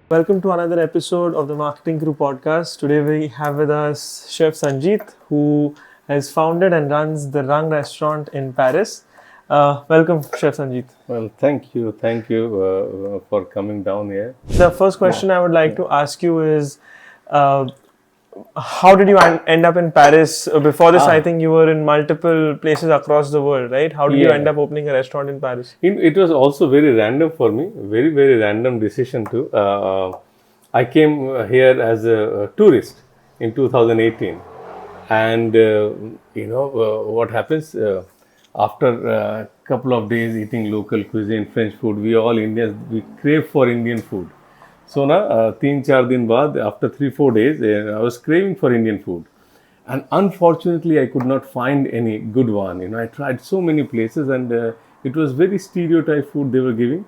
Welcome to another episode of the MarketingCrew Podcast. Today we have with us Chef Sanjeet, who has founded and runs the Rang restaurant in Paris. Welcome, Chef Sanjeet. Well, thank you for coming down here. The first question I would like to ask you is, uh, how did you end up in Paris? Before this, I think you were in multiple places across the world, right? How did you end up opening a restaurant in Paris? It was also very random for me, very random decision too. I came here as a tourist in 2018, and what happens after a couple of days eating local cuisine, French food. We all Indians, we crave for Indian food. So na 3-4 दिन बाद after 3-4 days I was craving for Indian food, and unfortunately I could not find any good one. I tried so many places, and it was very stereotype food they were giving,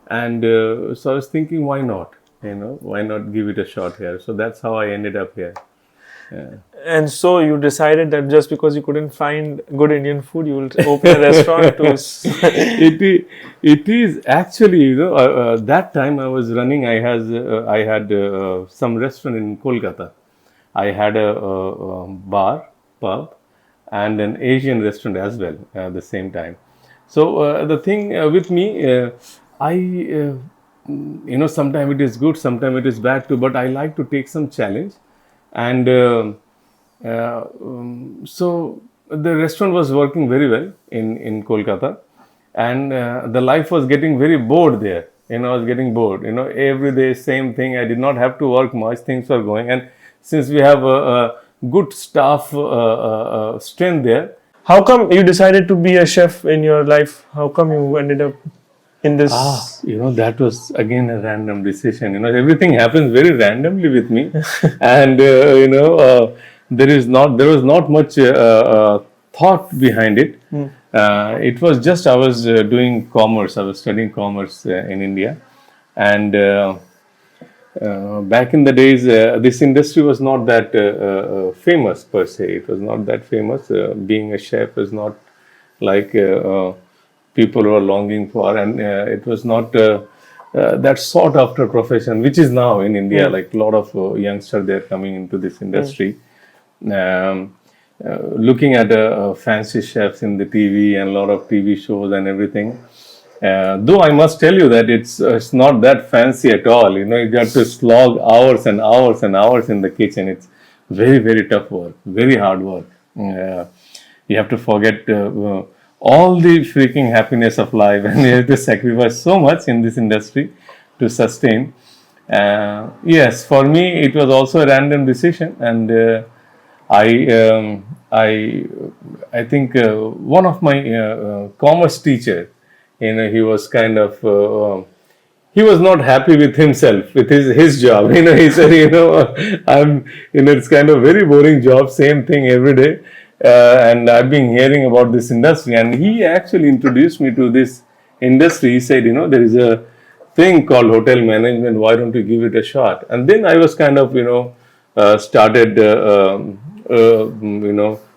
and so I was thinking, why not? Why not give it a shot here? So that's how I ended up here. And so you decided that just because you couldn't find good Indian food, you will open a restaurant to... It is actually, that time I was running, I had some restaurant in Kolkata. I had a bar, pub, and an Asian restaurant as well at the same time. So the thing with me, sometimes it is good, sometimes it is bad too, but I like to take some challenge. And so the restaurant was working very well in Kolkata, and the life was getting very bored there. I was getting bored. Every day same thing. I did not have to work much. Things were going, and since we have a good staff strength there. How come you decided to be a chef in your life? How come you ended up in this? That was again a random decision. Everything happens very randomly with me, and there was not much thought behind it. It was just I was doing commerce. I was studying commerce in India, and back in the days, this industry was not that famous per se. It was not that famous. Being a chef is not like people were longing for, and it was not that sought after profession, which is now in India. Like a lot of youngsters, they're coming into this industry, looking at fancy chefs in the TV and a lot of TV shows and everything. Though I must tell you that it's not that fancy at all. You got to slog hours and hours and hours in the kitchen. It's very tough work, very hard work. You have to forget all the freaking happiness of life, and you have to sacrifice so much in this industry to sustain. Yes, for me it was also a random decision, and I think one of my commerce teacher, he was kind of he was not happy with himself, with his job. He said, it's kind of very boring job, same thing every day. And I've been hearing about this industry, and he actually introduced me to this industry. He said, there is a thing called hotel management. Why don't you give it a shot? And then I was kind of, started,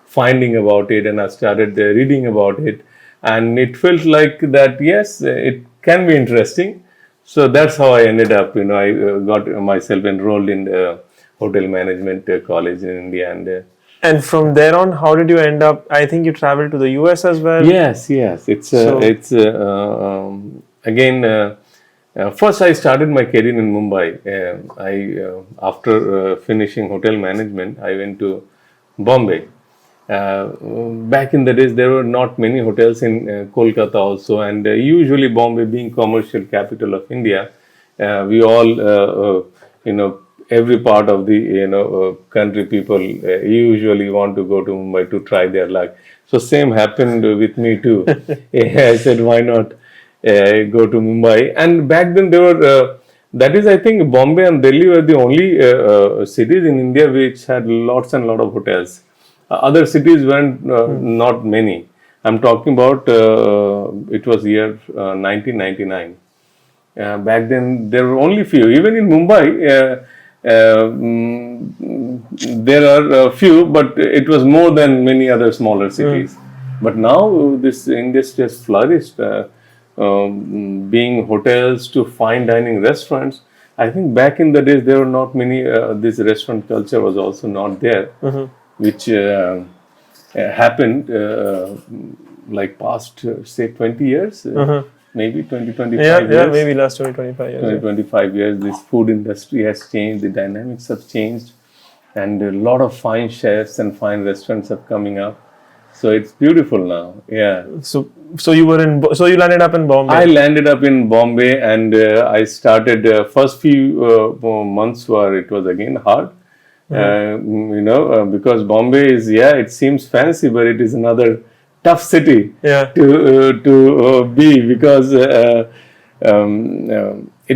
finding about it, and I started reading about it, and it felt like that. Yes, it can be interesting. So that's how I ended up. I got myself enrolled in the hotel management college in India, and from there on, how did you end up? I think you traveled to the US as well. Yes. It's again. First, I started my career in Mumbai. After finishing hotel management, I went to Bombay. Back in the days, there were not many hotels in Kolkata also, and usually Bombay being commercial capital of India, we all every part of the country people usually want to go to Mumbai to try their luck. So same happened with me too. I said, why not go to Mumbai? And back then there were that is, I think, Bombay and Delhi were the only cities in India which had lots and lot of hotels. Other cities weren't not many. I'm talking about it was year 1999. Back then there were only few. Even in Mumbai, there are a few, but it was more than many other smaller cities. But now this industry has flourished, being hotels to fine dining restaurants. I think back in the days there were not many. This restaurant culture was also not there, which happened like past say 20 years, maybe 20, 25 Yeah, years. maybe last 20, 25 years. 20, 25 years. This food industry has changed. The dynamics have changed, and a lot of fine chefs and fine restaurants are coming up. So it's beautiful now. Yeah. So you landed up in Bombay. I landed up in Bombay, and I started. First few months it was again hard, because Bombay is it seems fancy, but it is another tough city to be, because it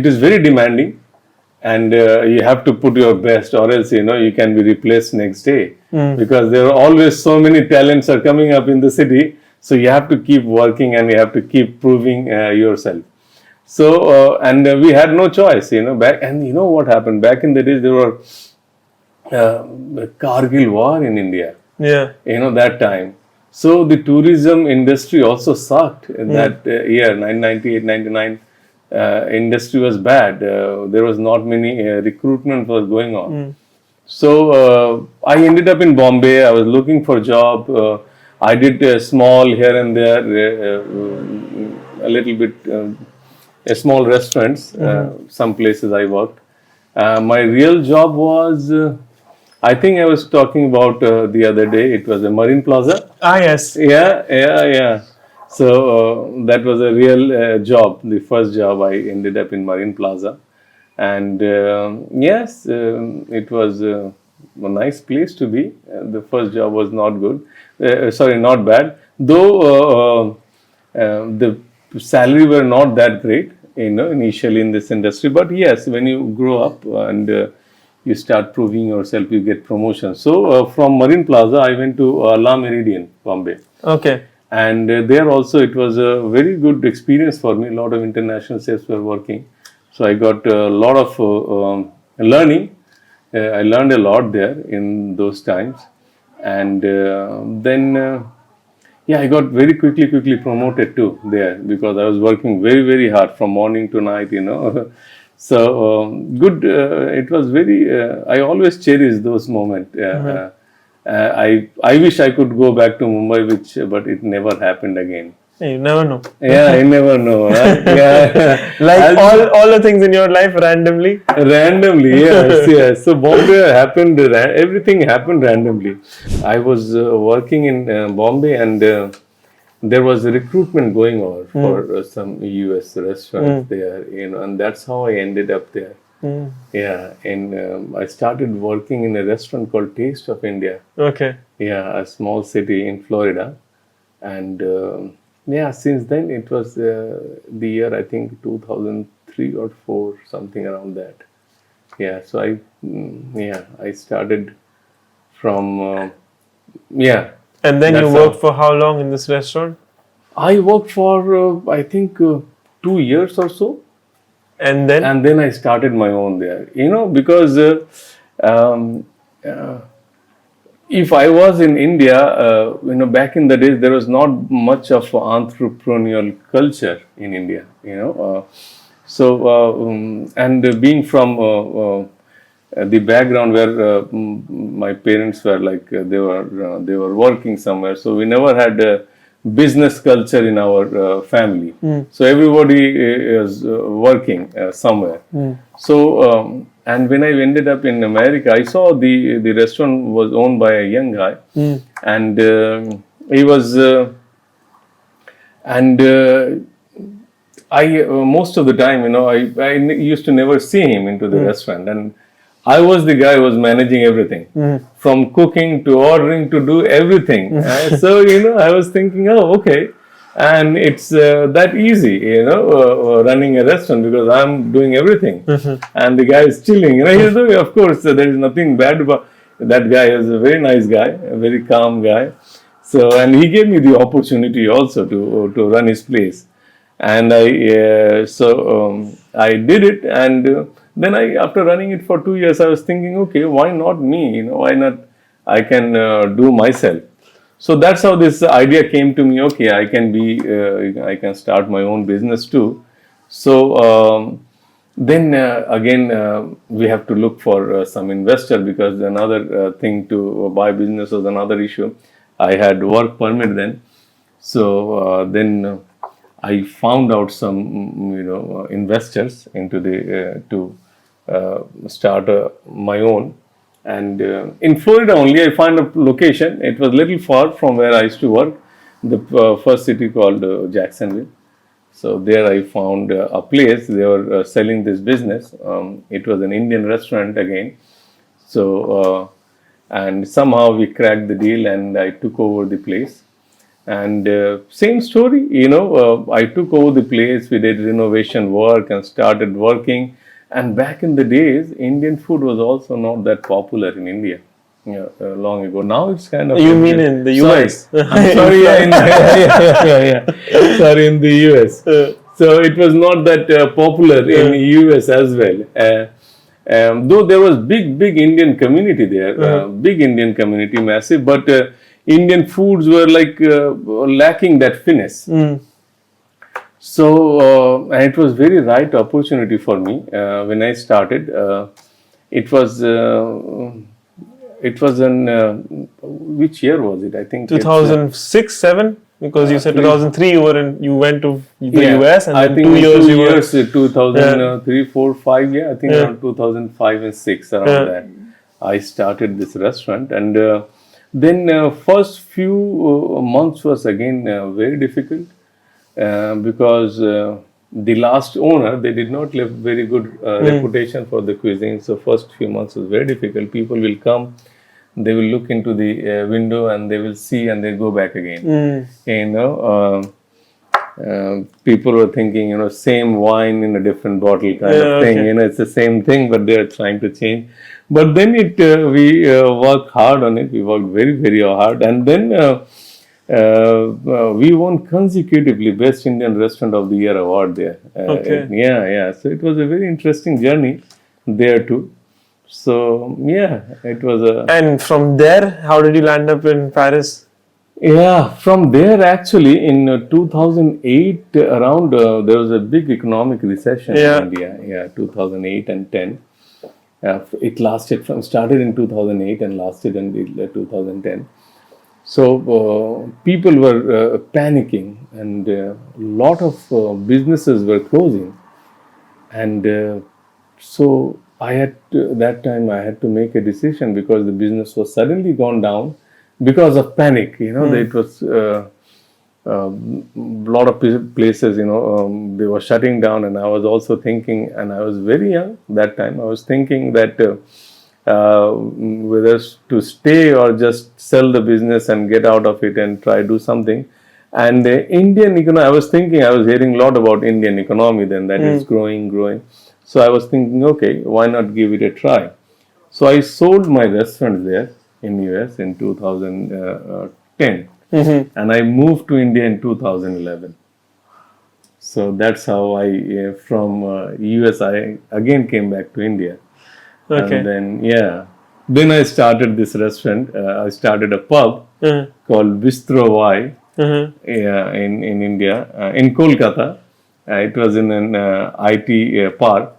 is very demanding, and you have to put your best, or else you can be replaced next day, because there are always so many talents are coming up in the city. So you have to keep working, and you have to keep proving yourself. So and we had no choice, back. And what happened back in the days, there were the Kargil war in India. Yeah. That time. So the tourism industry also sucked in that year, 1998, 99. Industry was bad. There was not many recruitment was going on. So I ended up in Bombay. I was looking for a job. I did small here and there, a little bit, small restaurants. Some places I worked. My real job was, I think I was talking about the other day. It was a Marine Plaza. Ah, yes. Yeah. So that was a real job. The first job I ended up in Marine Plaza, and yes, it was a nice place to be. The first job was not good. Not bad. Though the salary were not that great, initially in this industry. But yes, when you grow up and you start proving yourself, you get promotion. So from Marine Plaza, I went to La Meridian, Bombay. Okay. And there also it was a very good experience for me. A lot of international chefs were working. So I got a lot of learning. I learned a lot there in those times. And then I got very quickly promoted too there, because I was working very, very hard from morning to night, So good. It was very, I always cherish those moments. I wish I could go back to Mumbai, but it never happened again. You never know. Yeah, I never know. Right? Yeah. Like all the things in your life randomly. Randomly, yes. So Bombay happened. Everything happened randomly. I was working in Bombay, and there was a recruitment going on for some US restaurants there, and that's how I ended up there. Yeah, and I started working in a restaurant called Taste of India. Okay. Yeah, a small city in Florida, and since then it was the year, I think 2003 or 4, something around that. Yeah, so I started from And then you worked for how long in this restaurant? I worked for I think 2 years or so. And then I started my own there, because if I was in India, back in the days, there was not much of entrepreneurial culture in India, and being from the background where my parents were like, they were working somewhere, so we never had business culture in our family. So everybody is working somewhere. So and when I ended up in America, I saw the restaurant was owned by a young guy, and he was I most of the time, I used to never see him into the restaurant, and I was the guy who was managing everything, from cooking to ordering to do everything. So, I was thinking, oh, okay. And it's that easy, running a restaurant, because I'm doing everything. And the guy is chilling. He's doing, of course, there is nothing bad about that guy. Is a very nice guy, a very calm guy. So, and he gave me the opportunity also to run his place. And I did it, and then after running it for 2 years, I was thinking, okay, why not me? Why not I can do myself? So that's how this idea came to me. Okay, I can start my own business too. So Then again, we have to look for some investor, because another thing to buy business was another issue. I had work permit then, so then I found out some investors into the to start my own. And in Florida only, I found a location. It was little far from where I used to work, the first city called Jacksonville. So there I found a place. They were selling this business. It was an Indian restaurant again. So and somehow we cracked the deal, and I took over the place. And same story, I took over the place. We did renovation work and started working. And back in the days, Indian food was also not that popular in India. Yeah, long ago. Now it's kind of. You mean in the US? I'm sorry, yeah. Sorry, in the US. So it was not that popular in US as well. Though there was big Indian community there, big Indian community, massive, but Indian foods were like lacking that finesse. So and it was very right opportunity for me when I started. It was in which year was it? I think 2006, 7, because you said 2003 you went to the US, and I then think 2 years 2003, 4, 5, I think around 2005 and 6, around that. I started this restaurant, and then first few months was again very difficult because the last owner, they did not leave very good reputation for the cuisine. So first few months was very difficult. People will come, they will look into the window, and they will see, and they go back again. People were thinking, same wine in a different bottle kind of thing. It's the same thing, but they are trying to change. But then we worked hard on it. We worked very, very hard, and then we won consecutively Best Indian Restaurant of the Year award there. So it was a very interesting journey there too. So it was a. And from there, how did you land up in Paris? Yeah, from there actually in 2008 around there was a big economic recession in India. Yeah, 2008 and 10. It started in 2008 and lasted until 2010. So people were panicking, and a lot of businesses were closing, and so that time I had to make a decision, because the business was suddenly gone down because of panic. It was lot of places, they were shutting down, and I was also thinking, and I was very young that time. I was thinking that whether to stay or just sell the business and get out of it and try do something. And Indian, I was thinking, I was hearing a lot about Indian economy then, that is growing. So I was thinking, okay, why not give it a try? So I sold my restaurant there in US in 2010, and I moved to India in 2011. So that's how I, from US, I again came back to India. Okay. And then I started this restaurant. I started a pub called Bistro Y in India, in Kolkata. It was in an IT park.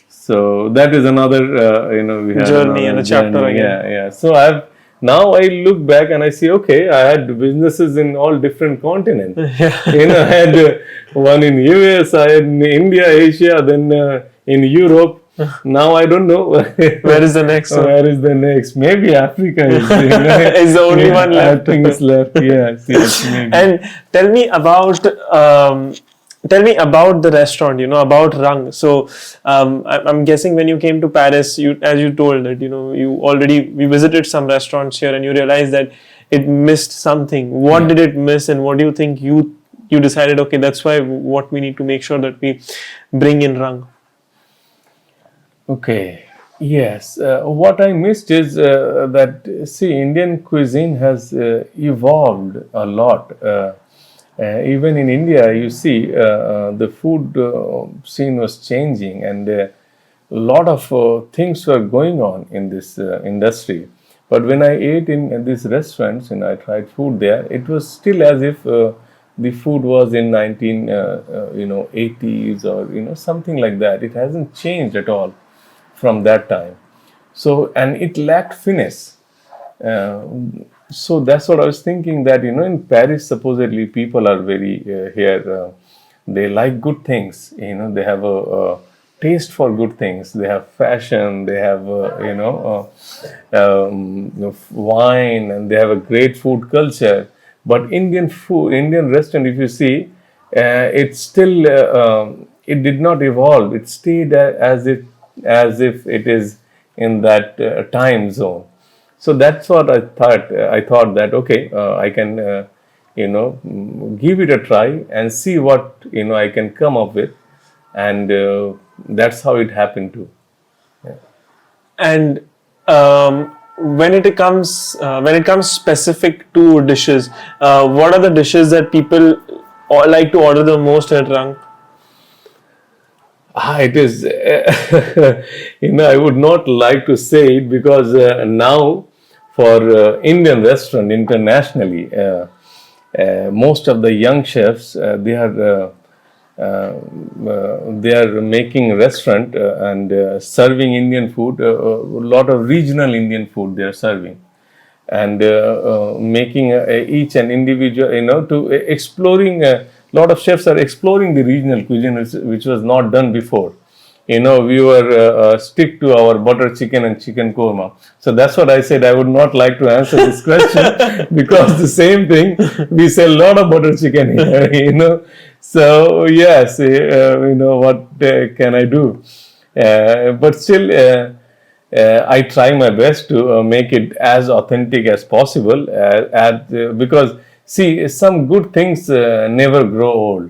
So that is another, we had journey and a chapter again. Yeah. So now I look back and I see, okay, I had businesses in all different continents. I had one in US, I had in India, Asia, then in Europe. Now I don't know. Where is the next one? Where is the next? Maybe Africa is, is the only one left. I think it's left. Yes, maybe. And tell me about the restaurant, about Rang. So I'm guessing when you came to Paris, as you told that, we visited some restaurants here, and you realized that it missed something. What did it miss, and what do you think you decided, okay, that's why what we need to make sure that we bring in Rang? Okay. Yes. What I missed is that, Indian cuisine has evolved a lot. Even in India, you see, the food scene was changing, and a lot of things were going on in this industry. But when I ate in these restaurants and I tried food there, it was still as if the food was in 1980s or something like that. It hasn't changed at all from that time. So, and it lacked finesse. Uh, so that's what I was thinking, that in Paris supposedly people are very here. They like good things. They have a taste for good things. They have fashion. They have wine, and they have a great food culture. But Indian food, Indian restaurant, if you see, it's still it did not evolve. It stayed as if it is in that time zone. So that's what I thought. I thought that okay, I can give it a try and see what I can come up with, and that's how it happened too. And when it comes specific to dishes, what are the dishes that people like to order the most at Rang? It is, I would not like to say it, because now for Indian restaurant internationally, most of the young chefs, they are making restaurant and serving Indian food, a lot of regional Indian food they are serving, and making each and individual, to exploring. A lot of chefs are exploring the regional cuisine, which was not done before. We were stick to our butter chicken and chicken korma. So that's what I said. I would not like to answer this question because the same thing, we sell a lot of butter chicken here. So yes, what can I do? But still, I try my best to make it as authentic as possible. Because see, some good things never grow old.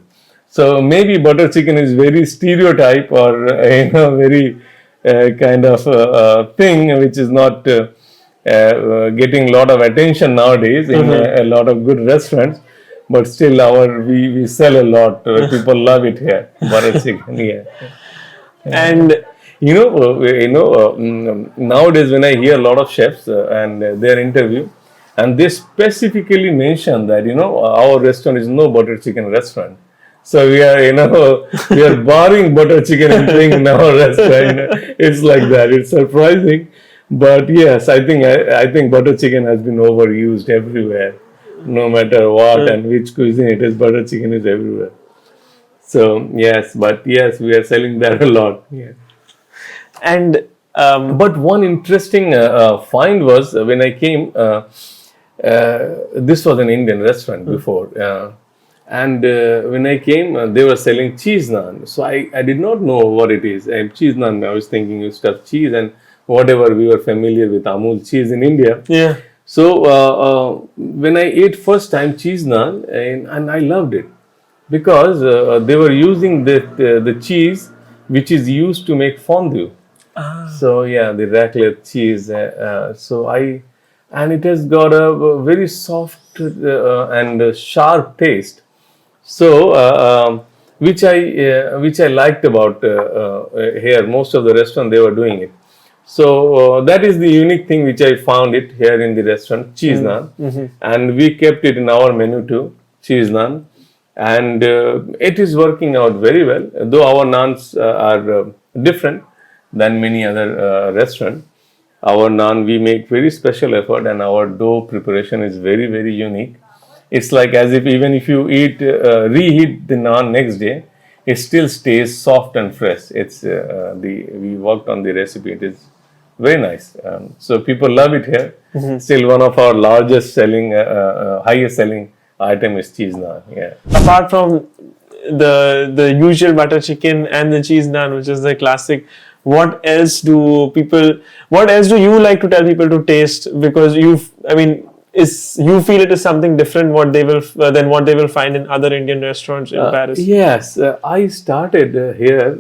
So maybe butter chicken is very stereotype, or very kind of thing which is not getting a lot of attention nowadays in a lot of good restaurants. But still, we sell a lot. People love it here, butter chicken. Yeah. And nowadays when I hear a lot of chefs and their interview, and they specifically mention that our restaurant is no butter chicken restaurant. So we are barring butter chicken and thing in our restaurant. It's like that. It's surprising, but yes, I think butter chicken has been overused everywhere, no matter what and which cuisine it is. Butter chicken is everywhere. So yes, but yes, we are selling that a lot. Yeah. And But one interesting find was when I came. This was an Indian restaurant before. And when I came, they were selling cheese naan. So I did not know what it is. And cheese naan, I was thinking you stuff cheese and whatever, we were familiar with Amul cheese in India. yeah, So when I ate first time cheese naan, and I loved it, because they were using the cheese which is used to make fondue. So yeah, the raclette cheese. And it has got a very soft and sharp taste. So, which I liked about here. Most of the restaurant they were doing it. So that is the unique thing which I found it here in the restaurant, cheese naan, and we kept it in our menu too, cheese naan, and it is working out very well. Though our naans are different than many other restaurants. Our naan, we make very special effort, and our dough preparation is very, very unique. It's like as if even if you reheat the naan next day, it still stays soft and fresh. We worked on the recipe. It is very nice. So people love it here. Still one of our largest selling, highest selling item is cheese naan. Yeah. apart from the usual butter chicken and the cheese naan, which is the classic, what else do you like to tell people to taste? Because you feel it is something different than what they will find in other Indian restaurants in Paris. Yes, I started here.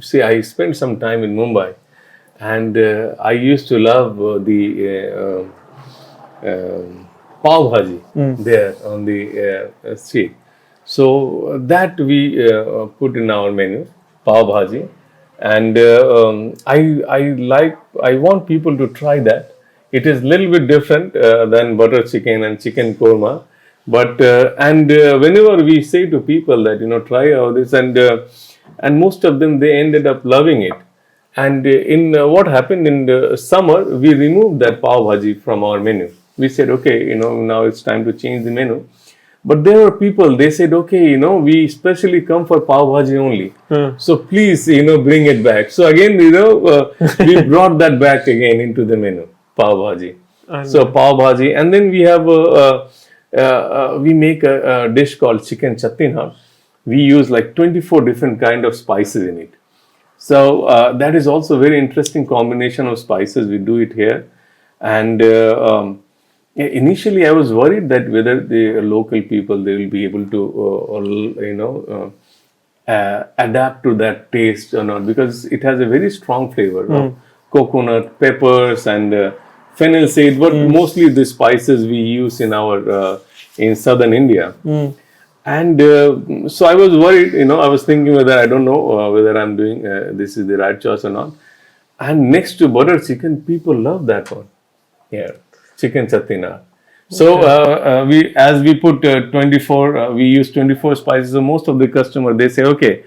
See, I spent some time in Mumbai, and I used to love the pav bhaji there on the street. So that we put in our menu, pav bhaji, and I want people to try that. It is a little bit different than butter chicken and chicken korma. But whenever we say to people that try all this, and most of them they ended up loving it. And in what happened in the summer, we removed that pav bhaji from our menu. We said, okay, now it's time to change the menu. But there were people, they said, okay, we especially come for pav bhaji only. So please, bring it back. So again, we brought that back again into the menu, pav bhaji. So pav bhaji, and then we have we make a dish called chicken chattina. We use like 24 different kind of spices in it. So that is also very interesting combination of spices. We do it here, and initially I was worried that whether the local people they will be able to adapt to that taste or not, because it has a very strong flavor of coconut, peppers, and fennel seed, but mostly the spices we use in our in southern India. And so I was worried, I was thinking whether I don't know whether I'm doing this is the right choice or not. And next to butter chicken, people love that one. Yeah, chicken chattina. So we put 24, we use 24 spices. So most of the customer they say, okay,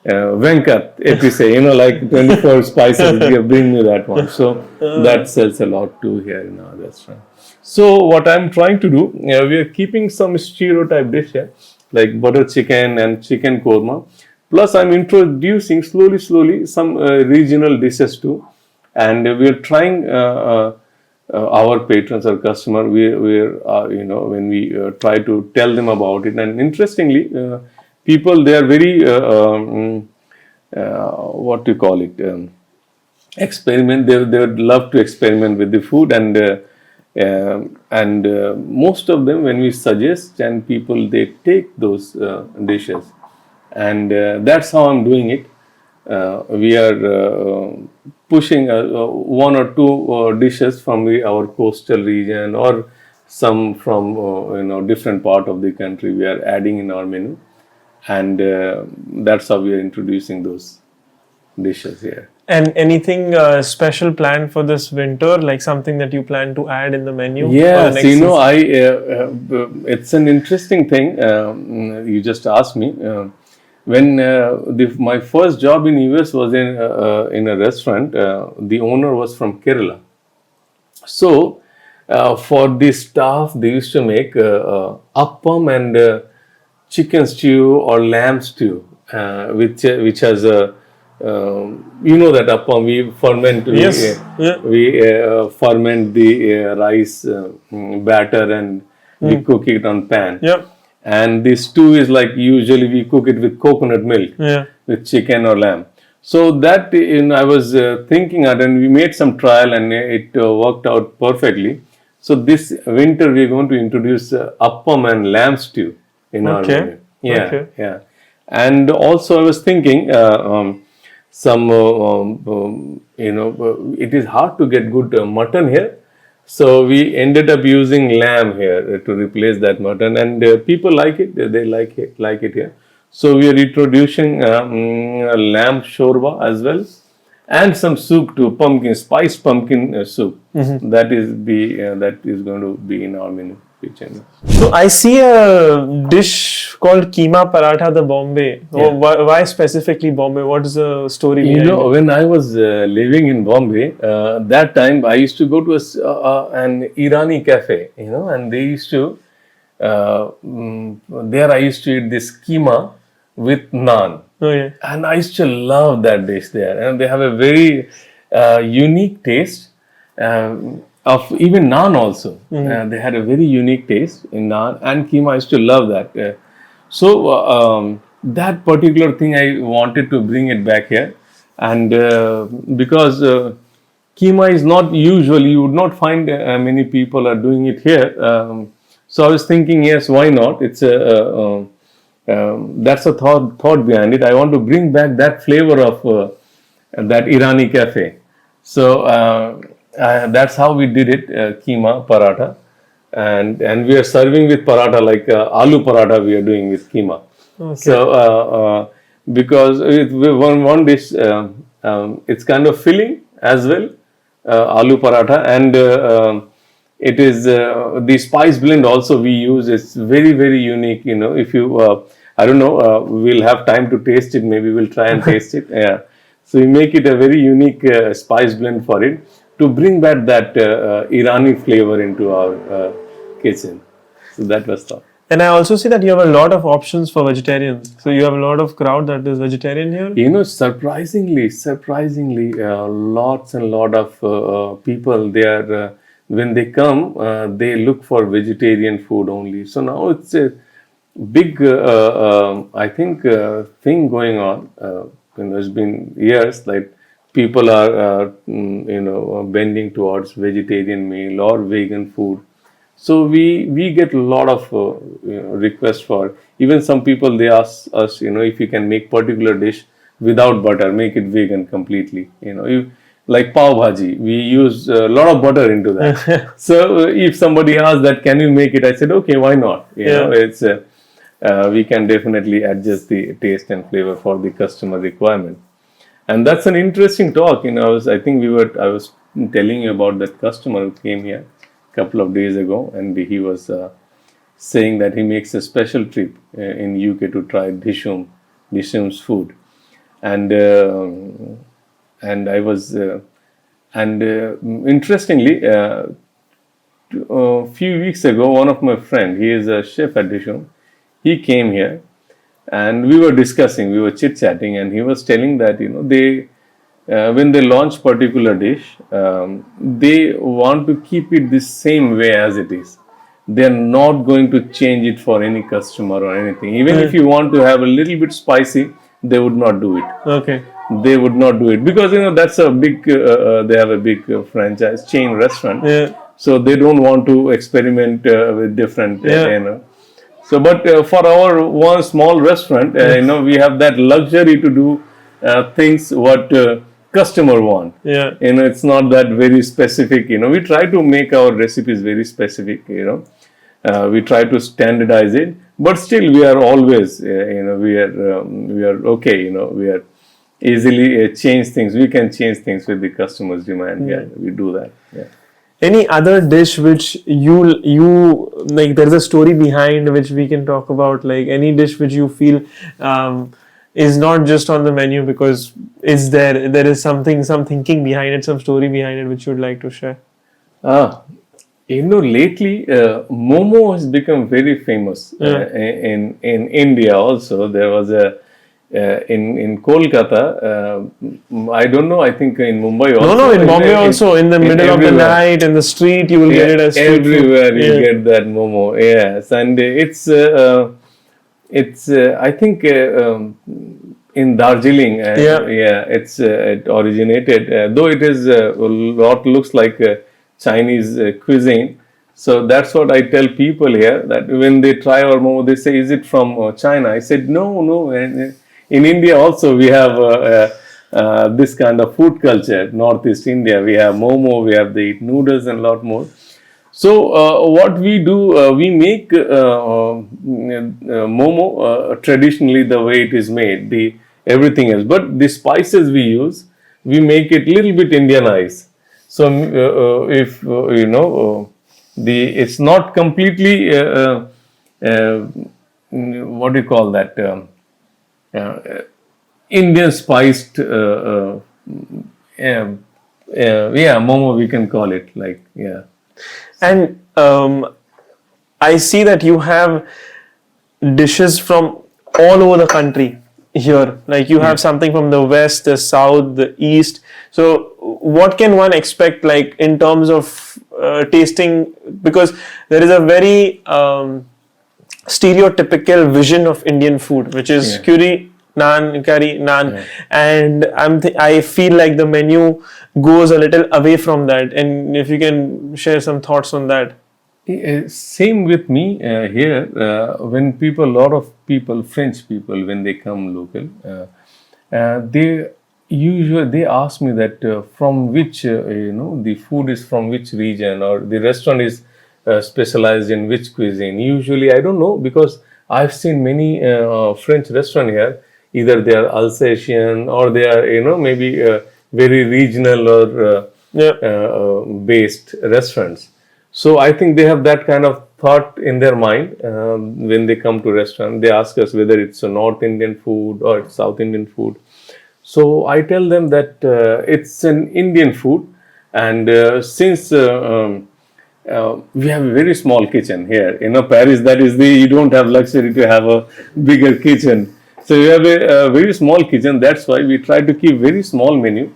Venkat, if you say, like 24 spices, bring me that one. So that sells a lot too here in our restaurant. So what I'm trying to do, we are keeping some stereotype dish here, like butter chicken and chicken korma. Plus, I'm introducing slowly some regional dishes too, and we are trying our patrons or customer. We're when we try to tell them about it, and interestingly, people they are very what do you call it? Experiment. They would love to experiment with the food, and most of them when we suggest and people they take those dishes, and that's how I'm doing it. We are pushing one or two dishes from our coastal region or some from different part of the country we are adding in our menu, and that's how we are introducing those dishes here. And anything special planned for this winter, like something that you plan to add in the menu? Yes, it's an interesting thing. You just asked me. When my first job in US was in a restaurant, the owner was from Kerala. So for the staff, they used to make appam and chicken stew or lamb stew, which has a that appam we ferment. Yes. We ferment the rice batter and we cook it on pan. Yep. And the stew is like usually we cook it with coconut milk, with chicken or lamb. So that I was thinking and we made some trial and it worked out perfectly. So this winter we are going to introduce appam and lamb stew in our menu. Yeah. And also I was thinking it is hard to get good mutton here. So we ended up using lamb here to replace that mutton, and people like it. They like it here. So we are introducing lamb shorba as well, and some soup too, spiced pumpkin soup. That is going to be in our menu. So I see a dish called keema paratha, the Bombay. Why specifically Bombay? What is the story behind it? When I was living in Bombay, that time I used to go to an Irani cafe, and they used to, there I used to eat this keema with naan. And I used to love that dish there. And they have a very unique taste. Of even naan also. They had a very unique taste in naan and keema. I used to love that. So that particular thing I wanted to bring it back here, and because keema is not usually, you would not find many people are doing it here. So I was thinking, yes, why not? It's that's a thought behind it. I want to bring back that flavor of that Irani cafe. So that's how we did it, keema paratha, and we are serving with paratha like aloo paratha we are doing with keema. So because one dish, it's kind of filling as well, aloo paratha, and it is the spice blend also we use is very, very unique. If you, I don't know, we'll have time to taste it. Maybe we'll try and taste it. Yeah. So we make it a very unique spice blend for it to bring back that Irani flavor into our kitchen. So that was thought. And I also see that you have a lot of options for vegetarians. So you have a lot of crowd that is vegetarian here. Surprisingly, lots and lot of people, they are, when they come, they look for vegetarian food only. So now it's a big, I think, thing going on. It's been years like people are, bending towards vegetarian meal or vegan food. So we get a lot of requests for, even some people, they ask us, if you can make particular dish without butter, make it vegan completely. Like pav bhaji, we use a lot of butter into that. So if somebody asks that, can you make it? I said, okay, why not? It's we can definitely adjust the taste and flavor for the customer requirement. And that's an interesting talk. I was telling you about that customer who came here couple of days ago, and he was saying that he makes a special trip in UK to try Dishum's food, and I was interestingly, a few weeks ago, one of my friend, he is a chef at Dishum, he came here, and we were chit chatting, and he was telling that they. When they launch particular dish, they want to keep it the same way as it is. They are not going to change it for any customer or anything. Even if you want to have a little bit spicy, they would not do it. Okay. They would not do it because that's a big. They have a big franchise chain restaurant. Yeah. So they don't want to experiment with different. So, but for our one small restaurant, we have that luxury to do things what. Customer want. Yeah. It's not that very specific. We try to make our recipes very specific. We try to standardize it, but still we are always, we are okay. We are easily change things. We can change things with the customer's demand. Yeah, we do that. Yeah. Any other dish which you like? There's a story behind which we can talk about. Like any dish which you feel. Is not just on the menu because there is some thinking behind it, some story behind it which you would like to share? Lately Momo has become very famous in India also. There was a in Kolkata, I don't know, I think in Mumbai also. No, in Bombay also, in the middle of the night, in the street, you will get it as street everywhere food. You get that Momo, yes. And it's I think in Darjeeling, it originated, though it is a lot looks like Chinese cuisine. So that's what I tell people here, that when they try our momo, they say, is it from China? I said, no. And in India also we have this kind of food culture. Northeast India, we have momo, we have the noodles and a lot more. So what we do, we make momo traditionally the way it is made, everything else. But the spices we use, we make it little bit Indianized. So if it's not completely what do you call that? Indian spiced, momo we can call it, like, yeah. And I see that you have dishes from all over the country here. Like you have something from the west, the south, the east. So what can one expect, like in terms of tasting? Because there is a very stereotypical vision of Indian food, which is curry, naan, and I feel like the menu goes a little away from that. And if you can share some thoughts on that. Same with me here. When a lot of people, French people, when they come local, they ask me that from which the food is from which region, or the restaurant is specialized in which cuisine. Usually I don't know, because I've seen many French restaurant here. Either they are Alsatian or they are maybe very regional or based restaurants. So I think they have that kind of thought in their mind when they come to restaurant. They ask us whether it's a North Indian food or it's South Indian food. So I tell them that it's an Indian food, and since we have a very small kitchen here. Paris, that is you don't have luxury to have a bigger kitchen. So we have a very small kitchen. That's why we try to keep very small menu.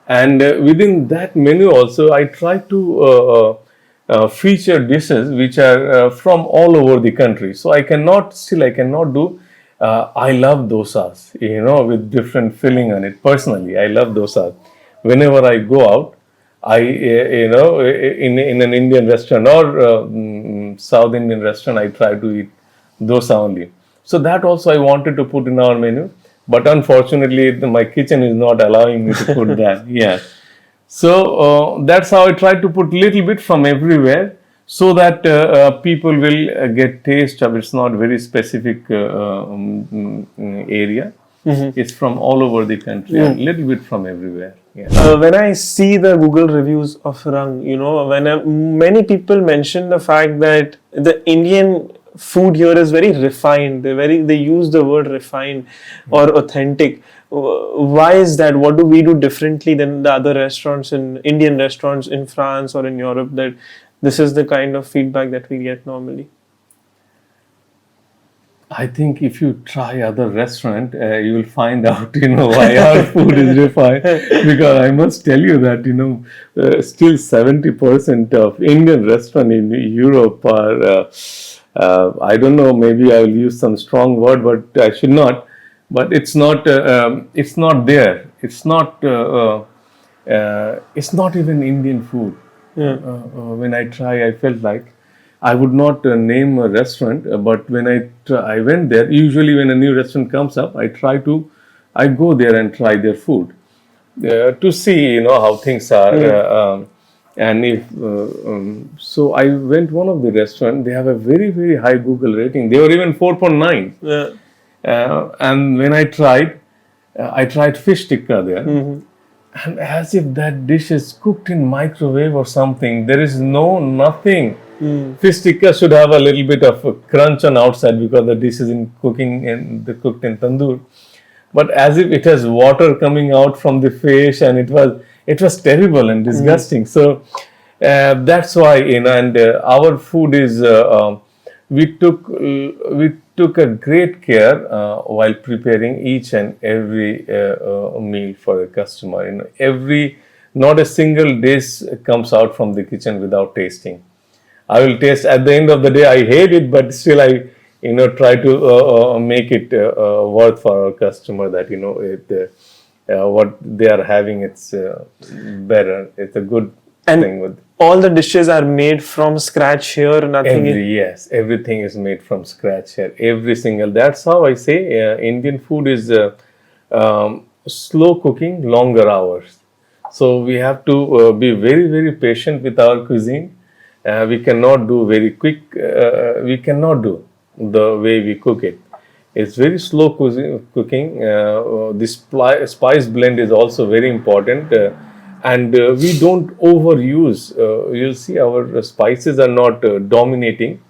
And within that menu also, I try to feature dishes which are from all over the country. So I cannot do, I love dosas, with different filling on it. Personally, I love dosas. Whenever I go out, in an Indian restaurant or South Indian restaurant, I try to eat dosa only. So that also I wanted to put in our menu, but unfortunately, my kitchen is not allowing me to put that. Yeah. So that's how I try to put little bit from everywhere, so that people will get taste of it's not very specific area. It's from all over the country, and little bit from everywhere. Yeah. When I see the Google reviews of Rang, many people mention the fact that the Indian food here is very refined. They use the word refined or authentic. Why is that? What do we do differently than the other restaurants Indian restaurants in France or in Europe, that this is the kind of feedback that we get normally? I think if you try other restaurant, you will find out, why our food is refined. Because I must tell you that, still 70% of Indian restaurant in Europe are, I don't know, maybe I will use some strong word, but I should not. But it's not there. It's not even Indian food. When I try, I felt like I would not name a restaurant, but when I went there, usually when a new restaurant comes up, I go there and try their food to see, how things are. And if so, I went one of the restaurant. They have a very, very high Google rating. They were even 4.9. Yeah. And when I tried fish tikka there. And as if that dish is cooked in microwave or something. There is nothing. Fish tikka should have a little bit of a crunch on outside because the dish is cooked in tandoor. But as if it has water coming out from the fish, and it was terrible and disgusting. So that's why, and our food is we took a great care while preparing each and every meal for the customer. Not a single dish comes out from the kitchen without tasting. I will taste at the end of the day. I hate it, but still I try to make it worth for our customer, that what they are having, it's better. It's a good thing with. All the dishes are made from scratch here. Yes, everything is made from scratch here. Every single. That's how I say Indian food is slow cooking, longer hours. So we have to be very, very patient with our cuisine. We cannot do very quick. We cannot do the way we cook it. It's very slow cooking. This spice blend is also very important. And we don't overuse. You'll see our spices are not dominating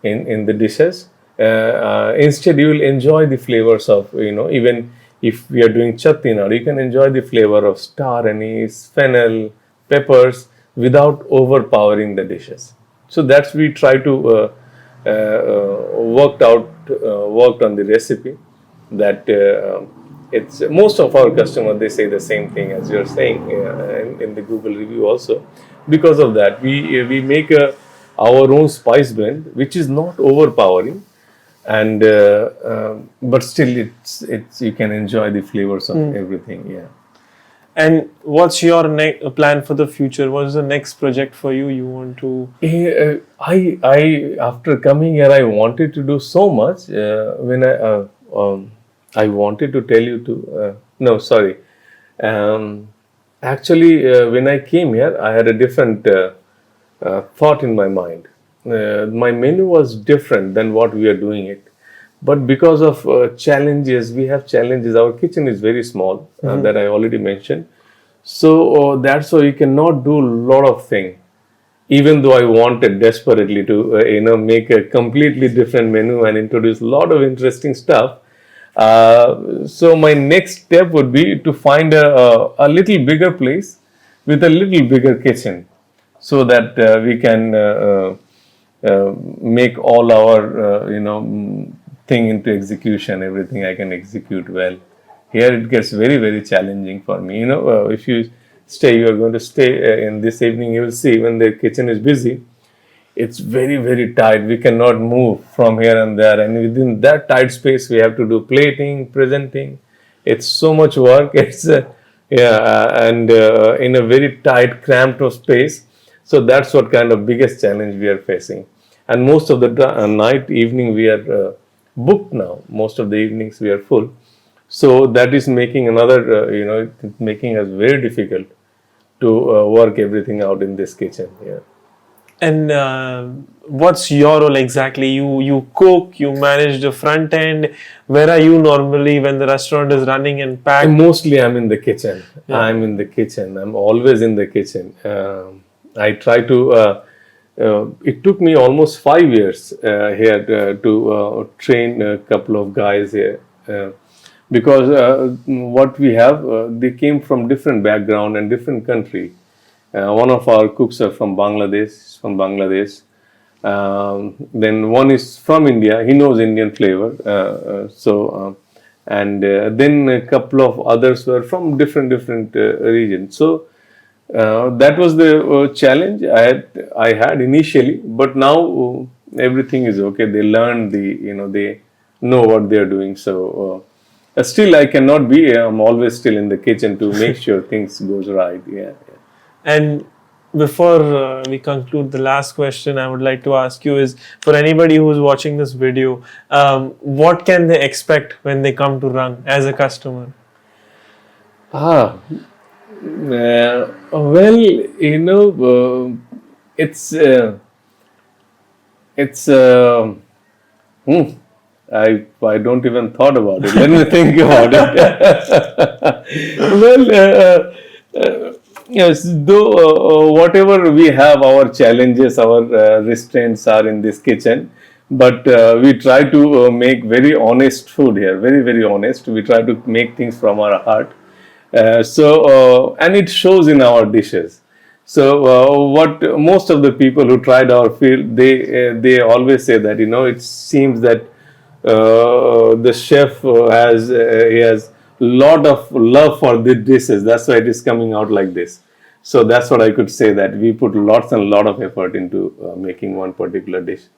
in the dishes. Instead, you will enjoy the flavors of, even if we are doing chutney now, you can enjoy the flavor of star anise, fennel, peppers without overpowering the dishes. So that's we try to worked on the recipe that it's most of our customers, they say the same thing as you're saying in the Google review also. Because of that, we make our own spice blend, which is not overpowering, and but still it's you can enjoy the flavors of everything. Yeah. And what's your plan for the future? What is the next project for you? You want to? I after coming here, I wanted to do so much. When I wanted to tell you to. No, sorry. Actually, when I came here, I had a different thought in my mind. My menu was different than what we are doing it. But because of challenges, we have challenges. Our kitchen is very small, that I already mentioned. So that's why you cannot do a lot of things. even though I wanted desperately to, make a completely different menu and introduce a lot of interesting stuff. So my next step would be to find a little bigger place with a little bigger kitchen, so that we can make all our thing into execution. Everything I can execute well. Here it gets very, very challenging for me. If you are going to stay in this evening, you will see when the kitchen is busy, it's very, very tight. We cannot move from here and there, and within that tight space we have to do plating, presenting. It's so much work. It's and in a very tight, cramped of space. So that's what kind of biggest challenge we are facing. And most of the night, evening, we are booked now. Most of the evenings we are full. So that is making another, making us very difficult to work everything out in this kitchen. Yeah. And what's your role exactly? You cook, you manage the front end. Where are you normally when the restaurant is running and packed? Mostly I'm in the kitchen. Yeah. I'm in the kitchen. I'm always in the kitchen. I try to, it took me almost 5 years here to train a couple of guys here. Because what we have, they came from different background and different country. One of our cooks are from Bangladesh. Then one is from India. He knows Indian flavor. And then a couple of others were from different regions. So that was the challenge I had initially. But now everything is okay. They learn they know what they are doing. So still I cannot be. I'm always still in the kitchen to make sure things goes right. Yeah. And before we conclude, the last question I would like to ask you is, for anybody who's watching this video, what can they expect when they come to Rang as a customer? I don't even thought about it. Let me think about it. Yes, though whatever we have, our challenges, our restraints are in this kitchen, but we try to make very honest food here, very, very honest. We try to make things from our heart. And it shows in our dishes. So what most of the people who tried our field, they always say that, it seems that the chef he has lot of love for the dishes. That's why it is coming out like this. So that's what I could say, that we put lots and lot of effort into making one particular dish.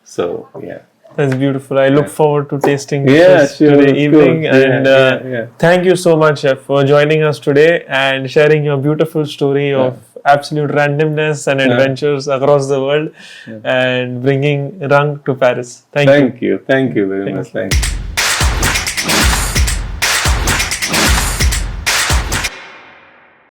So yeah. That's beautiful. I look forward to tasting this today evening. Cool. And thank you so much, Chef, for joining us today and sharing your beautiful story of absolute randomness and adventures across the world and bringing Rang to Paris. Thank you. Thank you very much. Thank you.